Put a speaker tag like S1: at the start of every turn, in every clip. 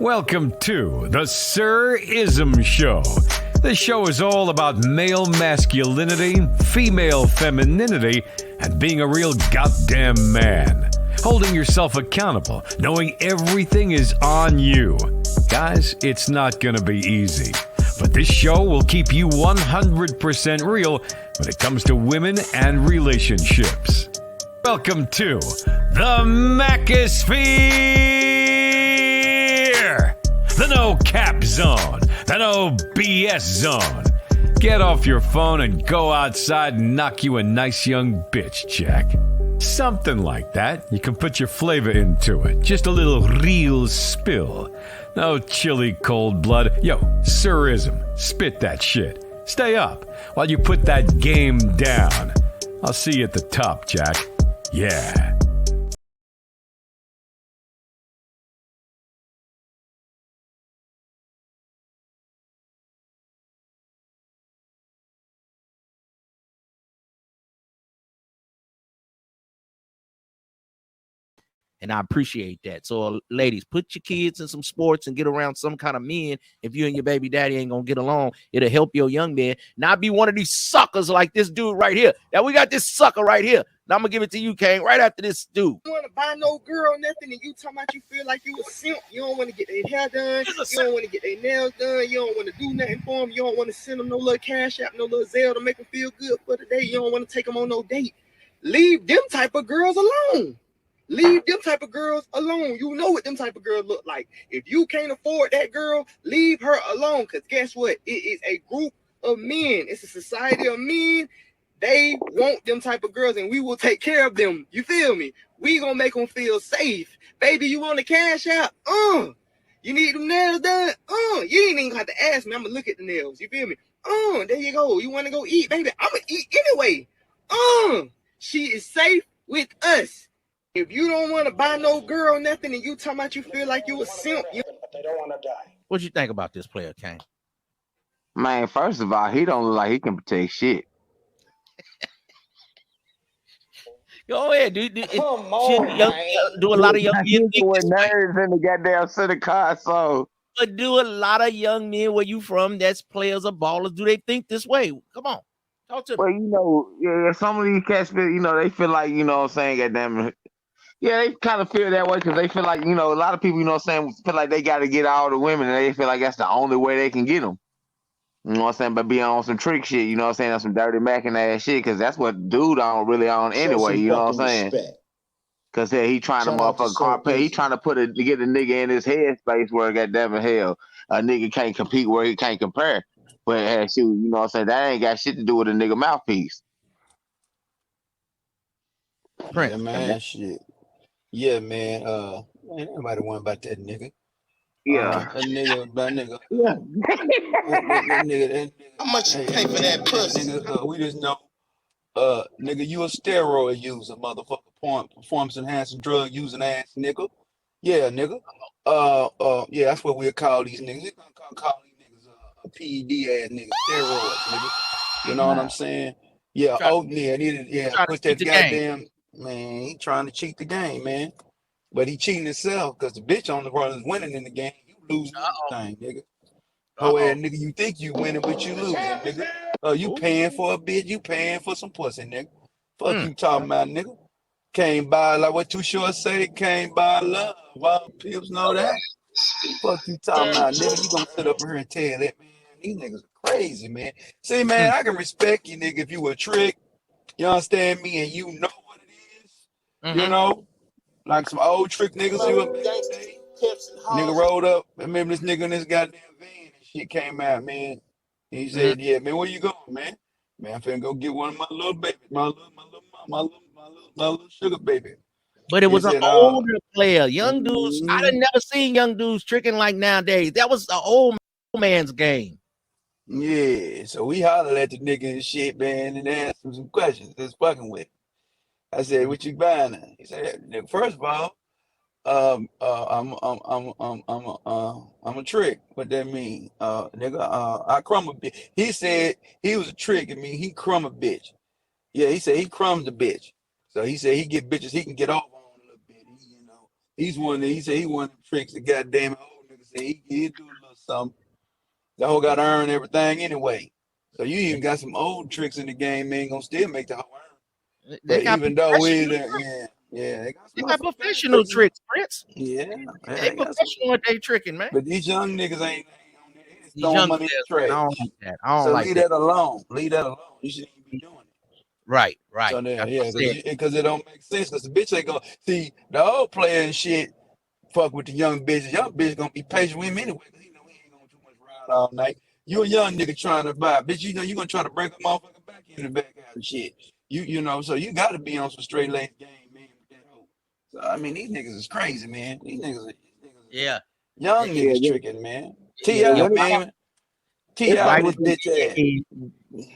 S1: Welcome to the Sir-ism Show. This show is all about male masculinity, female femininity, and being a real goddamn man. Holding yourself accountable, knowing everything is on you. Guys, it's not going to be easy. But this show will keep you 100% real when it comes to women and relationships. Welcome to the Mackisphere! The no cap zone, the no BS zone. Get off your phone and go outside and knock you a nice young bitch, Jack. Something like that. You can put your flavor into it. Just a little real spill. No chilly cold blood. Yo, Sir-ism, spit that shit. Stay up while you put that game down. I'll see you at the top, Jack. Yeah.
S2: And I appreciate that. So, ladies, put your kids in some sports and get around some kind of men. If you and your baby daddy ain't gonna get along, it'll help your young man not be one of these suckers like this dude right here. Now we got this sucker right here. Now I'm gonna give it to you, Kane, right after this dude.
S3: You want to buy no girl nothing, and you talking about you feel like you a simp. You don't want to get their hair done. You don't want to get their nails done. You don't want to do nothing for them. You don't want to send them no little cash app, no little Zelle to make them feel good for the day. You don't want to take them on no date. Leave them type of girls alone. Leave them type of girls alone. You know what them type of girls look like. If you can't afford that girl, leave her alone. Because guess what? It is a group of men. It's a society of men. They want them type of girls, and we will take care of them. You feel me? We gonna make them feel safe. Baby, you want the cash out? You need them nails done? You ain't even have to ask me. I'm gonna look at the nails. You feel me? There you go. You want to go eat, baby? I'm gonna eat anyway. She is safe with us. If you don't want to buy no girl nothing, and you talking about you feel like you a simp,
S4: But they don't want to die.
S2: What you think about this player, Kane?
S5: Man, first of all, he don't look like he can protect shit.
S2: Go ahead, dude.
S4: Come on,
S2: do a lot of young men
S5: with nerves in the goddamn city car, so.
S2: But do a lot of young men where you from that's players or ballers, do they think this way? Come on. Talk to me.
S5: Well, you know, yeah, some of these cats feel, you know, they feel like, you know what I'm saying, goddamn. Yeah, they kind of feel that way because they feel like, you know, a lot of people, you know what I'm saying, feel like they got to get all the women and they feel like that's the only way they can get them. You know what I'm saying? But be on some trick shit, you know what I'm saying, on some dirty macking ass shit because that's what dude on really on anyway, you know what I'm saying? Because he trying to motherfucker carpet, he trying to get a nigga in his head space where goddamn hell, a nigga can't compete where he can't compare. But shoot, you know what I'm saying, that ain't got shit to do with a nigga mouthpiece.
S6: Yeah, man, shit. Yeah, man. Man, everybody want about that nigga.
S5: Yeah.
S6: That nigga.
S5: Yeah.
S6: that nigga.
S4: How much you pay for that pussy?
S6: Nigga, we just know, nigga, you a steroid user, motherfucker, performance enhancing drug using ass nigga. Yeah, nigga. Yeah, that's what we'll call these niggas. We're gonna call these niggas PED ass niggas, steroids, nigga. You know what I'm saying? Yeah, push that goddamn. Man, he trying to cheat the game, man. But he cheating himself because the bitch on the run is winning in the game. You losing everything, nigga. Oh, yeah, nigga, you think you winning, but you losing, nigga. You paying for a bitch, you paying for some pussy, nigga. Fuck you talking about, nigga. Came by, like what Too Short say, came by love. While people know that. Fuck you talking about, nigga. You gonna sit up here and tell that, man. These niggas are crazy, man. See, man, I can respect you, nigga, if you a trick. You understand me? And you know what it is. You know? Like some old trick niggas you up nigga rolled up. I remember this nigga in this goddamn van and shit came out, man. He said, yeah, man, where you going, man? Man, I'm finna go get one of my little babies, my little sugar baby.
S2: But it was an older player. Young dudes, I done never seen young dudes tricking like nowadays. That was the old man's game.
S6: Yeah, so we hollered at the nigga and shit, man, and asked him some questions. Just fucking with him. I said, "What you buying?" He said, "First of all, I'm a trick. What that mean, nigga? I crumb a bitch." He said he was a trick. I mean, he crumb a bitch. Yeah, he said he crumbs the bitch. So he said he get bitches he can get off on a little bit. He's one that he said he one of them tricks that goddamn old niggas say he do a little something. The hoe got to earn everything anyway. So you even got some old tricks in the game, man, gonna still make the hoe earn.
S2: They
S6: But
S2: got
S6: even though we,
S2: professional.
S6: they got
S2: They
S6: some
S2: got
S6: motherfuckers that
S2: professional
S6: tricking.
S2: tricks, Prince.
S6: Yeah,
S2: They
S6: they got some.
S2: professional at they tricking, man.
S6: But these young niggas ain't on there. They just
S2: These
S6: throwing
S2: young
S6: money in the
S2: players, man, I don't
S6: trash.
S2: like that. I don't
S6: So
S2: like
S6: leave
S2: that.
S6: that alone. Leave that alone. You shouldn't even be doing it.
S2: Right.
S6: So there,
S2: That's
S6: yeah,
S2: what I said.
S6: because it don't make sense. Because the bitch ain't gonna see the old player and shit. Fuck with the young bitches. Young bitch gonna be patient with him anyway. Cause he know he ain't gonna too much ride all night. You a young nigga trying to buy, bitch. You know you gonna try to break a motherfucker back in the back out and shit. You know, so you got to be on some straight lane game, man. With that hoe. So I mean, these niggas is crazy, man. These niggas is
S2: Yeah.
S6: young
S2: If,
S5: Yeah,
S6: niggas tricking, man.
S2: yeah,
S6: Ti,
S2: your
S5: let me
S2: wife,
S6: man.
S2: your
S6: Ti
S2: wife
S6: with his
S2: don't
S6: bitch
S2: get
S6: ass.
S2: your head.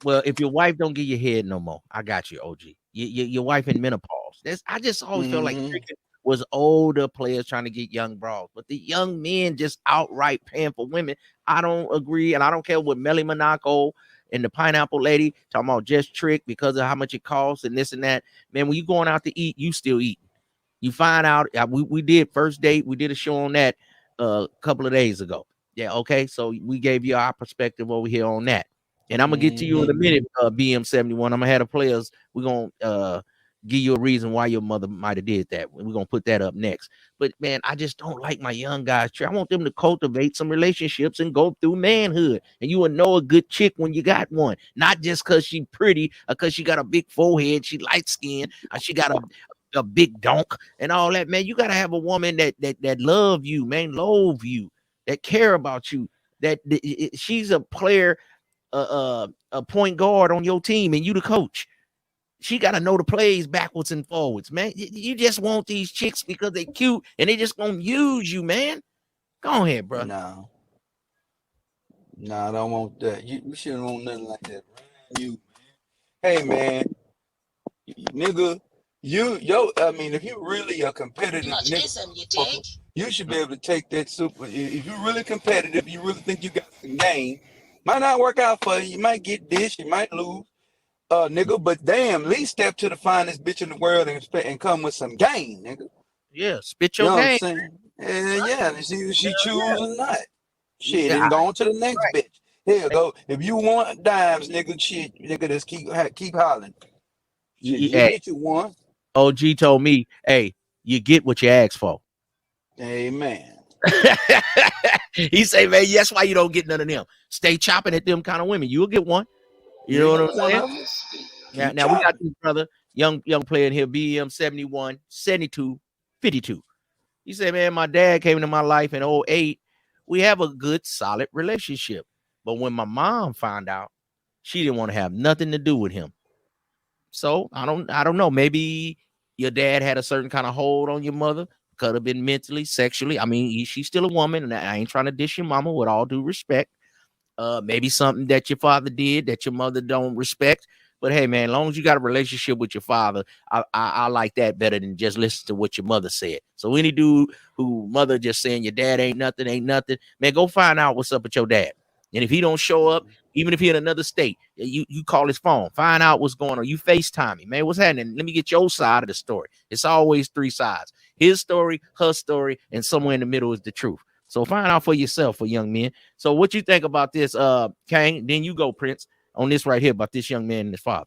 S2: Well, if your wife don't get your head no more, I got you, OG. Your wife in menopause. I just always felt like
S6: Mm-hmm.
S2: cricket was older players trying to get young bras, but the young men just outright paying for women. I don't agree, and I don't care what Melly Monaco and the pineapple lady talking about just trick because of how much it costs and this and that. Man, when you going out to eat, you still eat. You find out we did first date. We did a show on that a couple of days ago. Yeah, okay. So we gave you our perspective over here on that. And I'm gonna get to you in a
S6: Mm-hmm.
S2: minute, BM71. I'm gonna have the players. We're gonna give you a reason why your mother might have did that. We're gonna put that up next. But man, I just don't like my young guys. I want them to cultivate some relationships and go through manhood. And you will know a good chick when you got one, not just because she pretty or because she got a big forehead, she light skinned, or she got a big donk and all that, man. You gotta have a woman that love you, man, love you, that care about you. She's a player, a point guard on your team, and you the coach. She gotta know the plays backwards and forwards, man. You just want these chicks because they cute and they just gonna use you, man. Go ahead, bro.
S6: No, I don't want that. You shouldn't want nothing like that. You, hey man, nigga, I mean, if you really a competitive nigga, motherfucker, you should be able to take that super. If you're really competitive, you really think you got some game. Might not work out for you. You might get this, you might lose, nigga. But damn, at least step to the finest bitch in the world and come with some game, nigga.
S2: Yeah, spit
S6: You
S2: your
S6: know what I'm
S2: game.
S6: saying? Yeah, and see if she
S2: Yeah,
S6: choose or not. Shit,
S2: yeah,
S6: and go on to the next
S2: right.
S6: bitch. Here go. If you want dimes, nigga, shit, nigga, just keep hollering. Shit, you
S2: Hey,
S6: get you one.
S2: OG told me, hey, you get what you ask for.
S6: Amen.
S2: He say, man, that's why you don't get none of them. Stay chopping at them kind of women. You'll get one. You
S6: You
S2: know what I'm
S6: get one
S2: saying?
S6: of them.
S2: Now
S6: Keep
S2: we got
S6: chopping.
S2: this brother, young player in here, BM 71, 72, 52. He said, man, my dad came into my life in '08. We have a good, solid relationship. But when my mom found out, she didn't want to have nothing to do with him. So I don't know. Maybe your dad had a certain kind of hold on your mother. Could have been mentally, sexually. I mean, she's still a woman, and I ain't trying to dish your mama with all due respect. Maybe something that your father did that your mother don't respect. But hey, man, as long as you got a relationship with your father, I like that better than just listen to what your mother said. So any dude who mother just saying your dad ain't nothing, man, go find out what's up with your dad. And if he don't show up, even if he in another state, you call his phone, find out what's going on. You FaceTime him, man. What's happening? Let me get your side of the story. It's always three sides: his story, her story, and somewhere in the middle is the truth. So find out for yourself, for young men. So what you think about this, Kane? Then you go, Prince, on this right here about this young man and his father.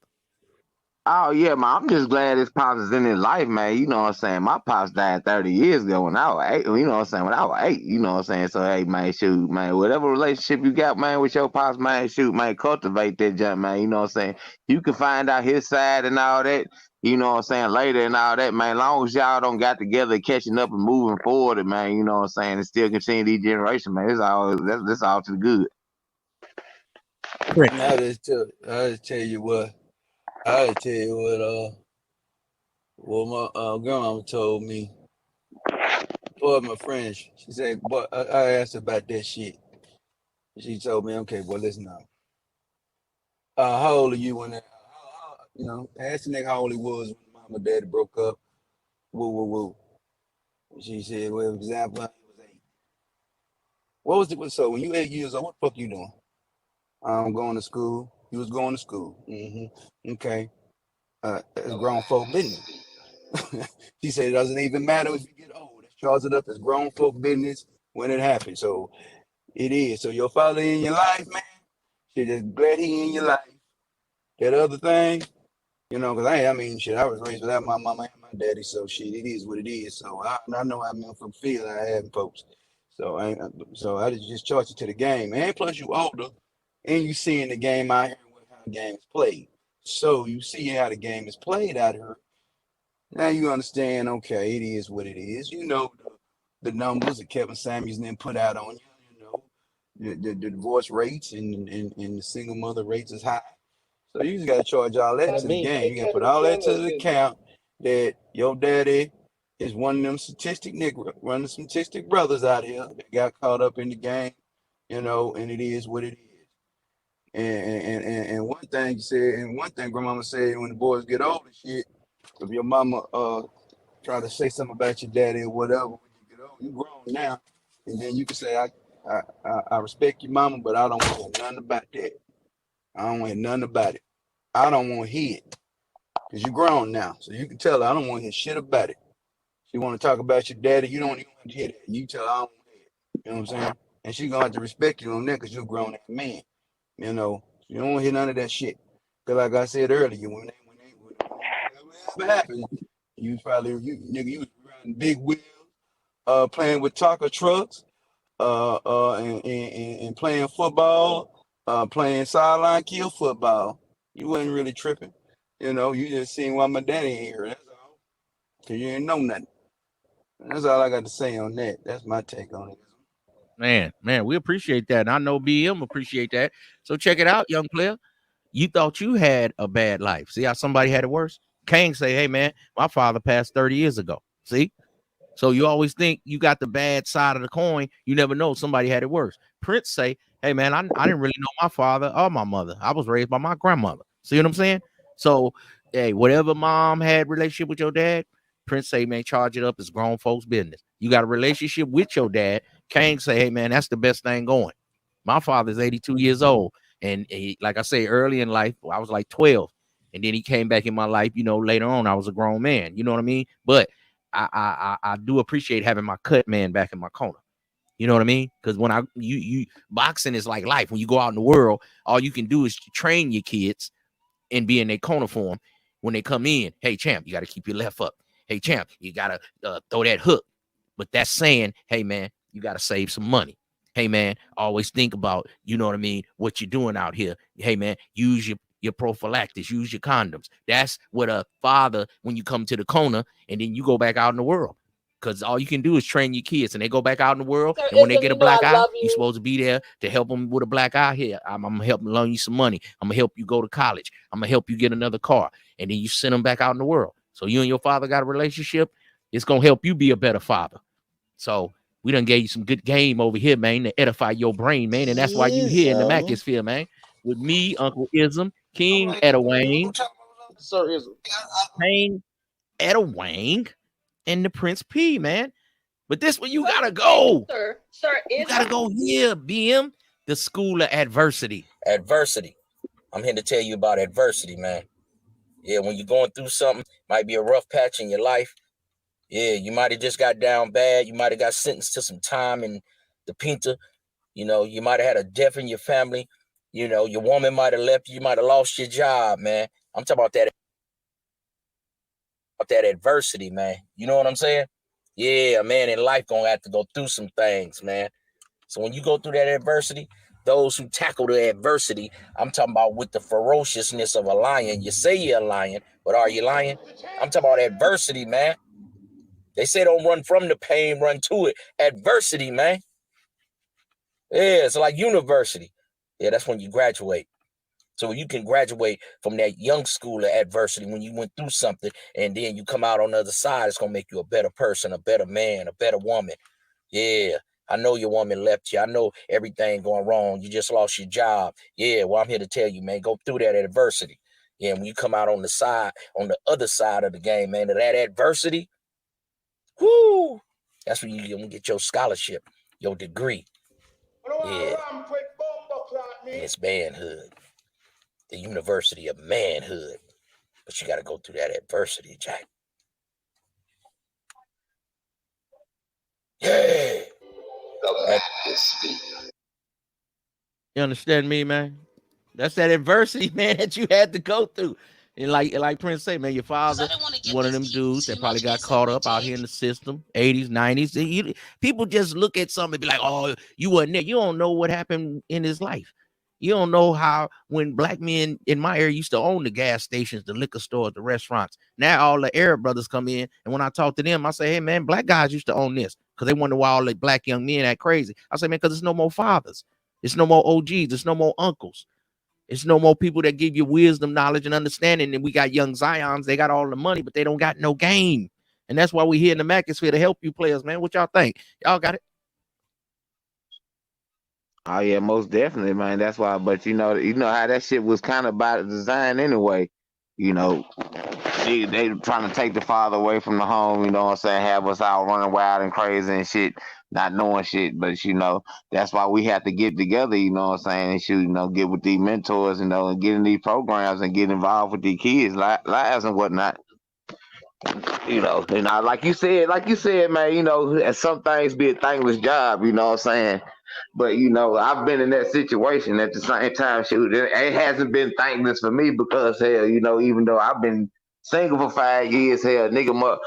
S5: Oh yeah, man. I'm just glad his pops is in his life, man. You know what I'm saying? My pops died 30 years ago when I was 8. You know what I'm saying? When I was 8, you know what I'm saying? So hey, man, shoot, man, whatever relationship you got, man, with your pops, man, shoot, man, cultivate that junk, man. You know what I'm saying? You can find out his side and all that, you know what I'm saying, later and all that, man. As long as y'all don't got together, catching up and moving forward, man, you know what I'm saying, and still continue these generations, man. That's all to the good.
S2: Prince.
S6: I just tell you what. I just tell you what my grandma told me. Boy, my friend, she said, boy, I asked her about that shit. She told me, okay, boy, listen now. How old are you when you know, asked the nigga how old he was when mom and daddy broke up. Woo, woo, woo. She said, well, for example, he was 8. What was it? So when you 8 years old, what the fuck you doing? I'm going to school. He was going to school. Okay. It's grown folk business. She said it doesn't even matter if you get old. Let's charge it up as grown folk business. when it happened. So it is. So your father in your life, man. Shit, just glad he in your life. That other thing, because I mean, shit, I was raised without my mama and my daddy, so shit, it is what it is. So I know how motherfuckers feel I have folks. So I just charge you to the game, and plus you older, and you seeing the game out here and how the game is played. So you see how the game is played out here. Now you understand. Okay, it is what it is. You know the numbers that Kevin Samuels then put out on you. You know the divorce rates and the single mother rates is high. So you just gotta charge all that to the game. You gotta put all that to the account that your daddy is one of them one of the statistic brothers out here that got caught up in the game, and it is what it is. And one thing you said, and one thing grandmama said when the boys get old and shit, if your mama try to say something about your daddy or whatever when you get old, you grown now, and then you can say I respect your mama, but I don't want to hear nothing about that. I don't want to hear nothing about it. I don't want to hear it. Because you're grown now. So you can tell her, I don't want to hear shit about it. She want to talk about your daddy, you don't even want to hear that. You tell her, I don't want to hear it. You know what I'm saying? And she's going to have to respect you on that because you're a grown man. You don't want to hear none of that shit. Because like I said earlier, whatever happened, you was riding big wheels, playing with taco trucks, and playing football, playing sideline kill football. You wasn't really tripping. You just seen why my daddy ain't here. That's all. Cause you ain't know nothing. That's all I got to say on that. That's my take on it.
S2: Man, we appreciate that. And I know BM appreciate that. So check it out, young player. You thought you had a bad life. See how somebody had it worse? Kane say, hey, man, my father passed 30 years ago. See? So you always think you got the bad side of the coin. You never know somebody had it worse. Prince say, hey, man, I didn't really know my father or my mother. I was raised by my grandmother. See what I'm saying? So, hey, whatever mom had relationship with your dad, Prince say, man, charge it up. It's grown folks' business. You got a relationship with your dad. Kane say, hey, man, that's the best thing going. My father's 82 years old. And he, like I say, early in life, I was like 12. And then he came back in my life, later on, I was a grown man. You know what I mean? But I do appreciate having my cut man back in my corner. You know what I mean? Because when you boxing is like life. When you go out in the world, all you can do is train your kids and be in their corner for them. When they come in, hey champ, you got to keep your left up. Hey champ, you got to throw that hook. But that's saying, hey man, you got to save some money. Hey man, always think about, you know what I mean, what you're doing out here. Hey man, use your prophylactics, use your condoms. That's what a father, when you come to the corner and then you go back out in the world. Because all you can do is train your kids and they go back out in the world. And when they get a black eye, you're supposed to be there to help them with a black eye. Here, I'm going to help them loan you some money. I'm going to help you go to college. I'm going to help you get another car. And then you send them back out in the world. So you and your father got a relationship. It's going to help you be a better father. So we done gave you some good game over here, man, to edify your brain, man. And that's why you here in the Mackisphere, man. With me, Uncle Ism, King Edwayne,
S3: Sir Ism.
S2: King Edwayne, and the Prince P, man. But this one you gotta go.
S7: Sir,
S2: you gotta go here, BM, the school of adversity.
S8: Adversity. I'm here to tell you about adversity, man. Yeah, when you're going through something, might be a rough patch in your life. Yeah, you might have just got down bad. You might have got sentenced to some time in the Pinta. You might have had a death in your family. Your woman might have left you. You might have lost your job, man. I'm talking about that adversity, man. You know what I'm saying? Yeah, man, in life gonna have to go through some things, man. So when you go through that adversity, those who tackle the adversity, I'm talking about with the ferociousness of a lion. You say you're a lion, but are you lying? I'm talking about adversity, man. They say don't run from the pain, run to it. Adversity, man. Yeah, it's like university. Yeah, that's when you graduate. So you can graduate from that young school of adversity when you went through something, and then you come out on the other side, it's going to make you a better person, a better man, a better woman. Yeah, I know your woman left you. I know everything going wrong. You just lost your job. Yeah, well, I'm here to tell you, man, go through that adversity. Yeah, when you come out on the other side of the game, man, of that adversity, whoo, that's when you're going to get your scholarship, your degree. Yeah, and it's manhood. The University of Manhood. But you got to go through that adversity, Jack. Yeah.
S4: The Mackisphere.
S2: You understand me, man? That's that adversity, man, that you had to go through. And like Prince say, man, your father, one of them dudes that probably got caught up out here in the system, 80s, 90s. People just look at something and be like, oh, you wasn't there. You don't know what happened in his life. You don't know how when black men in my area used to own the gas stations, the liquor stores, the restaurants. Now all the Arab brothers come in, and when I talk to them, I say, hey, man, black guys used to own this because they wonder why all the black young men act crazy. I say, man, because there's no more fathers. It's no more OGs. There's no more uncles. It's no more people that give you wisdom, knowledge, and understanding. And we got young Zions. They got all the money, but they don't got no game. And that's why we here in the Mackisphere to help you players, man. What y'all think? Y'all got it?
S5: Oh yeah, most definitely, man. That's why. But you know how that shit was kind of by design anyway. You know, they trying to take the father away from the home. You know what I'm saying? Have us out running wild and crazy and shit, not knowing shit. But that's why we have to get together. You know what I'm saying? And get with these mentors. And get in these programs and get involved with these kids' lives and whatnot. Like you said, man. And some things be a thankless job. You know what I'm saying? But I've been in that situation at the same time. Shoot, it hasn't been thankless for me because hell, even though I've been single for 5 years, hell, nigga,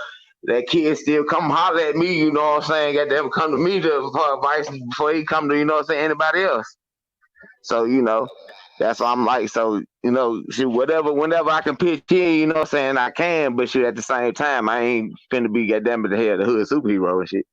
S5: that kid still come holler at me. You know what I'm saying? Got to ever come to me for advice before he come to anybody else. So that's why I'm like, so shoot, whenever I can pitch in, I can. But shoot, at the same time, I ain't finna be goddamn it the hell the hood superhero and shit.